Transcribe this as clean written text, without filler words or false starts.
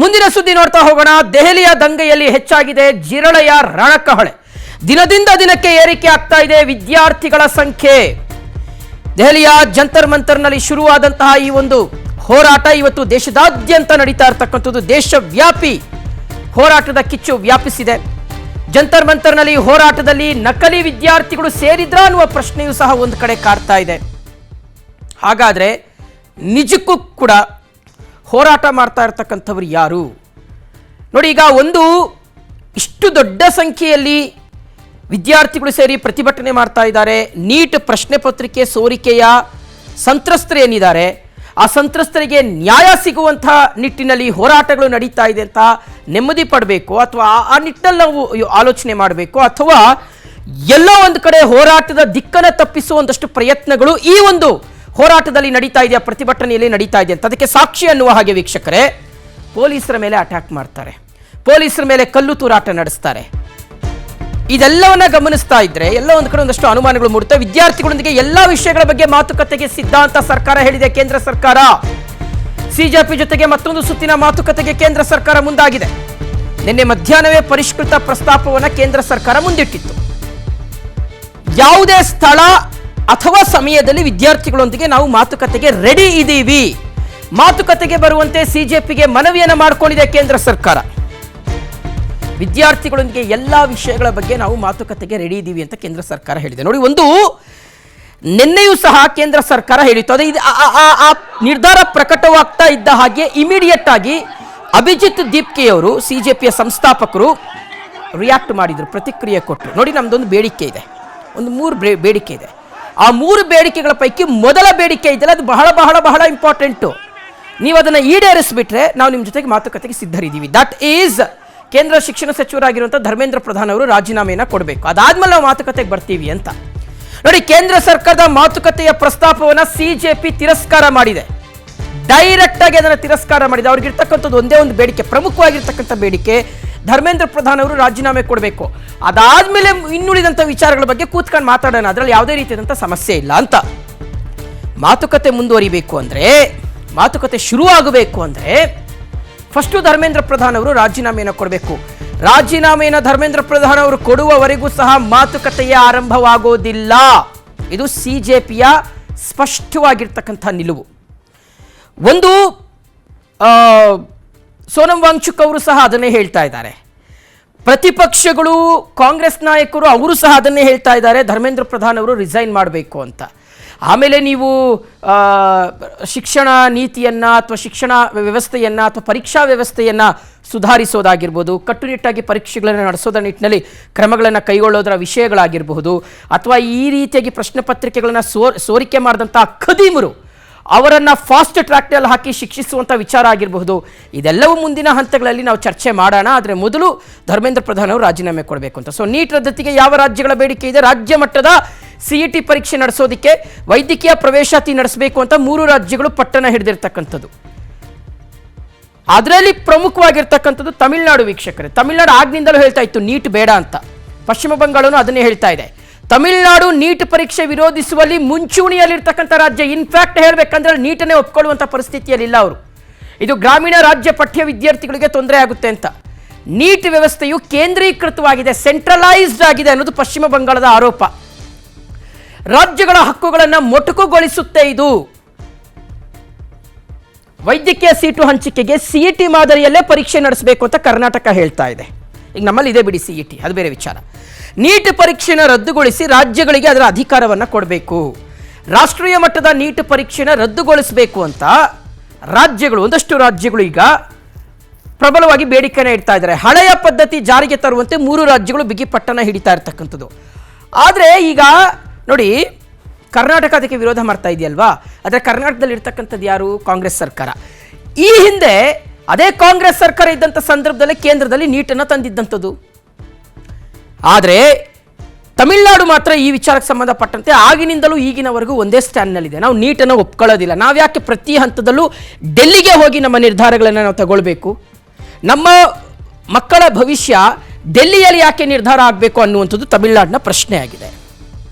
ಮುಂದಿನ ಸುದ್ದಿ ನೋಡ್ತಾ ಹೋಗೋಣ. ದೆಹಲಿಯ ದಂಗೆಯಲ್ಲಿ ಹೆಚ್ಚಾಗಿದೆ ಜಿರಳೆಯ ರಣಕಹಳೆ. ದಿನದಿಂದ ದಿನಕ್ಕೆ ಏರಿಕೆ ಆಗ್ತಾ ಇದೆ ವಿದ್ಯಾರ್ಥಿಗಳ ಸಂಖ್ಯೆ. ದೆಹಲಿಯ ಜಂತರ್ ಮಂತರ್ನಲ್ಲಿ ಶುರುವಾದಂತಹ ಈ ಒಂದು ಹೋರಾಟ ಇವತ್ತು ದೇಶದಾದ್ಯಂತ ನಡೀತಾ ಇರತಕ್ಕಂಥದ್ದು. ದೇಶವ್ಯಾಪಿ ಹೋರಾಟದ ಕಿಚ್ಚು ವ್ಯಾಪಿಸಿದೆ. ಜಂತರ್ ಮಂತರ್ನಲ್ಲಿ ಹೋರಾಟದಲ್ಲಿ ನಕಲಿ ವಿದ್ಯಾರ್ಥಿಗಳು ಸೇರಿದ್ರಾ ಅನ್ನುವ ಪ್ರಶ್ನೆಯೂ ಸಹ ಒಂದು ಕಡೆ ಕಾಡ್ತಾ ಇದೆ. ಹಾಗಾದ್ರೆ ನಿಜಕ್ಕೂ ಕೂಡ ಹೋರಾಟ ಮಾಡ್ತಾ ಇರ್ತಕ್ಕಂಥವ್ರು ಯಾರು ನೋಡಿ. ಈಗ ಒಂದು ಇಷ್ಟು ದೊಡ್ಡ ಸಂಖ್ಯೆಯಲ್ಲಿ ವಿದ್ಯಾರ್ಥಿಗಳು ಸೇರಿ ಪ್ರತಿಭಟನೆ ಮಾಡ್ತಾ ಇದ್ದಾರೆ. ನೀಟ್ ಪ್ರಶ್ನೆ ಪತ್ರಿಕೆ ಸೋರಿಕೆಯ ಸಂತ್ರಸ್ತರು ಏನಿದ್ದಾರೆ ಆ ಸಂತ್ರಸ್ತರಿಗೆ ನ್ಯಾಯ ಸಿಗುವಂಥ ನಿಟ್ಟಿನಲ್ಲಿ ಹೋರಾಟಗಳು ನಡೀತಾ ಇದೆ ಅಂತ ನೆಮ್ಮದಿ ಪಡಬೇಕು, ಅಥವಾ ಆ ನಿಟ್ಟಿನಲ್ಲಿ ನಾವು ಆಲೋಚನೆ ಮಾಡಬೇಕು, ಅಥವಾ ಎಲ್ಲೋ ಒಂದು ಕಡೆ ಹೋರಾಟದ ದಿಕ್ಕನ್ನು ತಪ್ಪಿಸುವ ಒಂದಷ್ಟು ಪ್ರಯತ್ನಗಳು ಈ ಒಂದು ಹೋರಾಟದಲ್ಲಿ ನಡೀತಾ ಇದೆಯಾ, ಪ್ರತಿಭಟನೆಯಲ್ಲಿ ನಡೀತಾ ಇದೆ ಅಂತ. ಅದಕ್ಕೆ ಸಾಕ್ಷಿ ಅನ್ನುವ ಹಾಗೆ ವೀಕ್ಷಕರೇ, ಪೊಲೀಸರ ಮೇಲೆ ಅಟ್ಯಾಕ್ ಮಾಡ್ತಾರೆ, ಪೊಲೀಸರ ಮೇಲೆ ಕಲ್ಲು ತೂರಾಟ ನಡೆಸ್ತಾರೆ. ಇದೆಲ್ಲವನ್ನ ಗಮನಿಸ್ತಾ ಇದ್ರೆ ಎಲ್ಲ ಒಂದು ಕಡೆ ಒಂದಷ್ಟು ಅನುಮಾನಗಳು ಮೂಡುತ್ತವೆ. ವಿದ್ಯಾರ್ಥಿಗಳೊಂದಿಗೆ ಎಲ್ಲಾ ವಿಷಯಗಳ ಬಗ್ಗೆ ಮಾತುಕತೆಗೆ ಸಿದ್ಧ ಅಂತ ಸರ್ಕಾರ ಹೇಳಿದೆ. ಕೇಂದ್ರ ಸರ್ಕಾರ ಸಿಜೆಪಿ ಜೊತೆಗೆ ಮತ್ತೊಂದು ಸುತ್ತಿನ ಮಾತುಕತೆಗೆ ಕೇಂದ್ರ ಸರ್ಕಾರ ಮುಂದಾಗಿದೆ. ನಿನ್ನೆ ಮಧ್ಯಾಹ್ನವೇ ಪರಿಷ್ಕೃತ ಪ್ರಸ್ತಾಪವನ್ನು ಕೇಂದ್ರ ಸರ್ಕಾರ ಮುಂದಿಟ್ಟಿತ್ತು. ಯಾವುದೇ ಸ್ಥಳ ಅಥವಾ ಸಮಯದಲ್ಲಿ ವಿದ್ಯಾರ್ಥಿಗಳೊಂದಿಗೆ ನಾವು ಮಾತುಕತೆಗೆ ರೆಡಿ ಇದ್ದೀವಿ, ಮಾತುಕತೆಗೆ ಬರುವಂತೆ ಸಿಜೆಪಿಗೆ ಮನವಿಯನ್ನು ಮಾಡಿಕೊಂಡಿದೆ ಕೇಂದ್ರ ಸರ್ಕಾರ. ವಿದ್ಯಾರ್ಥಿಗಳೊಂದಿಗೆ ಎಲ್ಲಾ ವಿಷಯಗಳ ಬಗ್ಗೆ ನಾವು ಮಾತುಕತೆಗೆ ರೆಡಿ ಇದ್ದೀವಿ ಅಂತ ಕೇಂದ್ರ ಸರ್ಕಾರ ಹೇಳಿದೆ. ನೋಡಿ, ಒಂದು ನಿನ್ನೆಯೂ ಸಹ ಕೇಂದ್ರ ಸರ್ಕಾರ ಹೇಳಿತ್ತು. ಅದೇ ಆ ನಿರ್ಧಾರ ಪ್ರಕಟವಾಗ್ತಾ ಇದ್ದ ಹಾಗೆ ಇಮಿಡಿಯೇಟ್ ಆಗಿ ಅಭಿಜಿತ್ ದೀಪ್ಕೆಯವರು ಸಿಜೆಪಿಯ ಸಂಸ್ಥಾಪಕರು ರಿಯಾಕ್ಟ್ ಮಾಡಿದ್ರು, ಪ್ರತಿಕ್ರಿಯೆ ಕೊಟ್ಟರು. ನೋಡಿ, ನಮ್ದೊಂದು ಬೇಡಿಕೆ ಇದೆ, ಒಂದು 3 ಬೇಡಿಕೆ ಇದೆ. ಆ 3 ಬೇಡಿಕೆಗಳ ಪೈಕಿ ಮೊದಲ ಬೇಡಿಕೆ ಇದೆಯಲ್ಲ, ಅದು ಬಹಳ ಬಹಳ ಬಹಳ ಇಂಪಾರ್ಟೆಂಟು. ನೀವು ಅದನ್ನು ಈಡೇರಿಸಿಬಿಟ್ರೆ ನಾವು ನಿಮ್ಮ ಜೊತೆಗೆ ಮಾತುಕತೆಗೆ ಸಿದ್ಧರಿದ್ದೀವಿ. ದಟ್ ಈಸ್ ಕೇಂದ್ರ ಶಿಕ್ಷಣ ಸಚಿವರಾಗಿರುವಂಥ ಧರ್ಮೇಂದ್ರ ಪ್ರಧಾನ್ ಅವರು ರಾಜೀನಾಮೆಯನ್ನು ಕೊಡಬೇಕು, ಅದಾದ್ಮೇಲೆ ನಾವು ಮಾತುಕತೆಗೆ ಬರ್ತೀವಿ ಅಂತ. ನೋಡಿ, ಕೇಂದ್ರ ಸರ್ಕಾರದ ಮಾತುಕತೆಯ ಪ್ರಸ್ತಾಪವನ್ನು ಸಿಜೆಪಿ ತಿರಸ್ಕಾರ ಮಾಡಿದೆ, ಡೈರೆಕ್ಟ್ ಆಗಿ ಅದನ್ನು ತಿರಸ್ಕಾರ ಮಾಡಿದೆ. ಅವ್ರಿಗಿರ್ತಕ್ಕಂಥದ್ದು ಒಂದೇ ಒಂದು ಬೇಡಿಕೆ, ಪ್ರಮುಖವಾಗಿರ್ತಕ್ಕಂಥ ಬೇಡಿಕೆ, ಧರ್ಮೇಂದ್ರ ಪ್ರಧಾನ್ ಅವರು ರಾಜೀನಾಮೆ ಕೊಡಬೇಕು. ಅದಾದ್ಮೇಲೆ ಇನ್ನುಳಿದಂಥ ವಿಚಾರಗಳ ಬಗ್ಗೆ ಕೂತ್ಕೊಂಡು ಮಾತಾಡೋಣ, ಅದರಲ್ಲಿ ಯಾವುದೇ ರೀತಿಯಾದಂಥ ಸಮಸ್ಯೆ ಇಲ್ಲ ಅಂತ. ಮಾತುಕತೆ ಮುಂದುವರಿಬೇಕು ಅಂದರೆ, ಮಾತುಕತೆ ಶುರುವಾಗಬೇಕು ಅಂದರೆ ಫಸ್ಟು ಧರ್ಮೇಂದ್ರ ಪ್ರಧಾನ್ ಅವರು ರಾಜೀನಾಮೆಯನ್ನು ಕೊಡಬೇಕು. ರಾಜೀನಾಮೆಯನ್ನು ಧರ್ಮೇಂದ್ರ ಪ್ರಧಾನ್ ಅವರು ಕೊಡುವವರೆಗೂ ಸಹ ಮಾತುಕತೆಯ ಆರಂಭವಾಗೋದಿಲ್ಲ. ಇದು ಸಿಜೆಪಿಯ ಸ್ಪಷ್ಟವಾಗಿರ್ತಕ್ಕಂಥ ನಿಲುವು. ಒಂದು ಸೋನಂ ವಾಂಗ್ಚುಕ್ ಅವರು ಸಹ ಅದನ್ನೇ ಹೇಳ್ತಾ ಇದ್ದಾರೆ, ಪ್ರತಿಪಕ್ಷಗಳು ಕಾಂಗ್ರೆಸ್ ನಾಯಕರು ಅವರು ಸಹ ಅದನ್ನೇ ಹೇಳ್ತಾ ಇದ್ದಾರೆ, ಧರ್ಮೇಂದ್ರ ಪ್ರಧಾನ್ ಅವರು ರಿಸೈನ್ ಮಾಡಬೇಕು ಅಂತ. ಆಮೇಲೆ ನೀವು ಶಿಕ್ಷಣ ನೀತಿಯನ್ನು ಅಥವಾ ಶಿಕ್ಷಣ ವ್ಯವಸ್ಥೆಯನ್ನು ಅಥವಾ ಪರೀಕ್ಷಾ ವ್ಯವಸ್ಥೆಯನ್ನು ಸುಧಾರಿಸೋದಾಗಿರ್ಬೋದು, ಕಟ್ಟುನಿಟ್ಟಾಗಿ ಪರೀಕ್ಷೆಗಳನ್ನು ನಡೆಸೋದರ ನಿಟ್ಟಿನಲ್ಲಿ ಕ್ರಮಗಳನ್ನು ಕೈಗೊಳ್ಳೋದರ ವಿಷಯಗಳಾಗಿರಬಹುದು, ಅಥವಾ ಈ ರೀತಿಯಾಗಿ ಪ್ರಶ್ನೆ ಪತ್ರಿಕೆಗಳನ್ನು ಸೋರಿಕೆ ಮಾಡಿದಂಥ ಖದೀಮರು ಅವರನ್ನು ಫಾಸ್ಟ್ ಟ್ರ್ಯಾಕ್ನಲ್ಲಿ ಹಾಕಿ ಶಿಕ್ಷಿಸುವಂಥ ವಿಚಾರ ಆಗಿರಬಹುದು. ಇದೆಲ್ಲವೂ ಮುಂದಿನ ಹಂತಗಳಲ್ಲಿ ನಾವು ಚರ್ಚೆ ಮಾಡೋಣ, ಆದರೆ ಮೊದಲು ಧರ್ಮೇಂದ್ರ ಪ್ರಧಾನ್ ಅವರು ರಾಜೀನಾಮೆ ಕೊಡಬೇಕು ಅಂತ. ಸೊ ನೀಟ್ ರದ್ದತಿಗೆ ಯಾವ ರಾಜ್ಯಗಳ ಬೇಡಿಕೆ ಇದೆ? ರಾಜ್ಯ ಮಟ್ಟದ CET ಪರೀಕ್ಷೆ ನಡೆಸೋದಕ್ಕೆ ವೈದ್ಯಕೀಯ ಪ್ರವೇಶಾತಿ ನಡೆಸಬೇಕು ಅಂತ 3 ರಾಜ್ಯಗಳು ಪಟ್ಟಣ ಹಿಡಿದಿರ್ತಕ್ಕಂಥದ್ದು. ಅದರಲ್ಲಿ ಪ್ರಮುಖವಾಗಿರ್ತಕ್ಕಂಥದ್ದು ತಮಿಳುನಾಡು. ವೀಕ್ಷಕರೇ, ತಮಿಳುನಾಡು ಆಗ್ನಿಂದಲೂ ಹೇಳ್ತಾ ಇತ್ತು ನೀಟ್ ಬೇಡ ಅಂತ. ಪಶ್ಚಿಮ ಬಂಗಾಳನು ಅದನ್ನೇ ಹೇಳ್ತಾ ಇದೆ. ತಮಿಳುನಾಡು ನೀಟ್ ಪರೀಕ್ಷೆ ವಿರೋಧಿಸುವಲ್ಲಿ ಮುಂಚೂಣಿಯಲ್ಲಿರ್ತಕ್ಕಂಥ ರಾಜ್ಯ. ಇನ್ಫ್ಯಾಕ್ಟ್ ಹೇಳಬೇಕಂದ್ರೆ ನೀಟನ್ನೇ ಒಪ್ಕೊಳ್ಳುವಂಥ ಪರಿಸ್ಥಿತಿಯಲ್ಲಿಲ್ಲ ಅವರು. ಇದು ಗ್ರಾಮೀಣ ರಾಜ್ಯ ಪಠ್ಯ ವಿದ್ಯಾರ್ಥಿಗಳಿಗೆ ತೊಂದರೆ ಆಗುತ್ತೆ ಅಂತ. ನೀಟ್ ವ್ಯವಸ್ಥೆಯು ಕೇಂದ್ರೀಕೃತವಾಗಿದೆ, ಸೆಂಟ್ರಲೈಸ್ಡ್ ಆಗಿದೆ ಅನ್ನೋದು ಪಶ್ಚಿಮ ಬಂಗಾಳದ ಆರೋಪ. ರಾಜ್ಯಗಳ ಹಕ್ಕುಗಳನ್ನು ಮೊಟಕುಗೊಳಿಸುತ್ತೆ ಇದು. ವೈದ್ಯಕೀಯ ಸೀಟು ಹಂಚಿಕೆಗೆ CET ಮಾದರಿಯಲ್ಲೇ ಪರೀಕ್ಷೆ ನಡೆಸಬೇಕು ಅಂತ ಕರ್ನಾಟಕ ಹೇಳ್ತಾ ಇದೆ. ಈಗ ನಮ್ಮಲ್ಲಿ ಇದೆ ಬಿಡಿ CET, ಅದು ಬೇರೆ ವಿಚಾರ. ನೀಟ್ ಪರೀಕ್ಷೆನ ರದ್ದುಗೊಳಿಸಿ ರಾಜ್ಯಗಳಿಗೆ ಅದರ ಅಧಿಕಾರವನ್ನು ಕೊಡಬೇಕು. ರಾಷ್ಟ್ರೀಯ ಮಟ್ಟದ ನೀಟ್ ಪರೀಕ್ಷೆನ ರದ್ದುಗೊಳಿಸಬೇಕು ಅಂತ ರಾಜ್ಯಗಳು, ಒಂದಷ್ಟು ರಾಜ್ಯಗಳು ಈಗ ಪ್ರಬಲವಾಗಿ ಬೇಡಿಕೆನ ಇಡ್ತಾ ಇದ್ದಾರೆ. ಹಳೆಯ ಪದ್ಧತಿ ಜಾರಿಗೆ ತರುವಂತೆ 3 ರಾಜ್ಯಗಳು ಬಿಗಿ ಪಟ್ಟಣ ಹಿಡಿತಾ ಇರ್ತಕ್ಕಂಥದ್ದು. ಆದರೆ ಈಗ ನೋಡಿ, ಕರ್ನಾಟಕ ಅದಕ್ಕೆ ವಿರೋಧ ಮಾಡ್ತಾ ಇದೆಯಲ್ವಾ. ಆದರೆ ಕರ್ನಾಟಕದಲ್ಲಿ ಇರ್ತಕ್ಕಂಥದ್ದು ಯಾರು? ಕಾಂಗ್ರೆಸ್ ಸರ್ಕಾರ. ಈ ಹಿಂದೆ ಅದೇ ಕಾಂಗ್ರೆಸ್ ಸರ್ಕಾರ ಇದ್ದಂಥ ಸಂದರ್ಭದಲ್ಲಿ ಕೇಂದ್ರದಲ್ಲಿ ನೀಟನ್ನು ತಂದಿದ್ದಂಥದ್ದು. ಆದರೆ ತಮಿಳುನಾಡು ಮಾತ್ರ ಈ ವಿಚಾರಕ್ಕೆ ಸಂಬಂಧಪಟ್ಟಂತೆ ಆಗಿನಿಂದಲೂ ಈಗಿನವರೆಗೂ ಒಂದೇ ಸ್ಟ್ಯಾಂಡ್ನಲ್ಲಿದೆ. ನಾವು ನೀಟನ್ನು ಒಪ್ಕೊಳ್ಳೋದಿಲ್ಲ. ನಾವು ಯಾಕೆ ಪ್ರತಿ ಹಂತದಲ್ಲೂ ಡೆಲ್ಲಿಗೆ ಹೋಗಿ ನಮ್ಮ ನಿರ್ಧಾರಗಳನ್ನು ನಾವು ತಗೊಳ್ಬೇಕು? ನಮ್ಮ ಮಕ್ಕಳ ಭವಿಷ್ಯ ಡೆಲ್ಲಿಯಲ್ಲಿ ಯಾಕೆ ನಿರ್ಧಾರ ಆಗಬೇಕು ಅನ್ನುವಂಥದ್ದು ತಮಿಳುನಾಡಿನ ಪ್ರಶ್ನೆ ಆಗಿದೆ.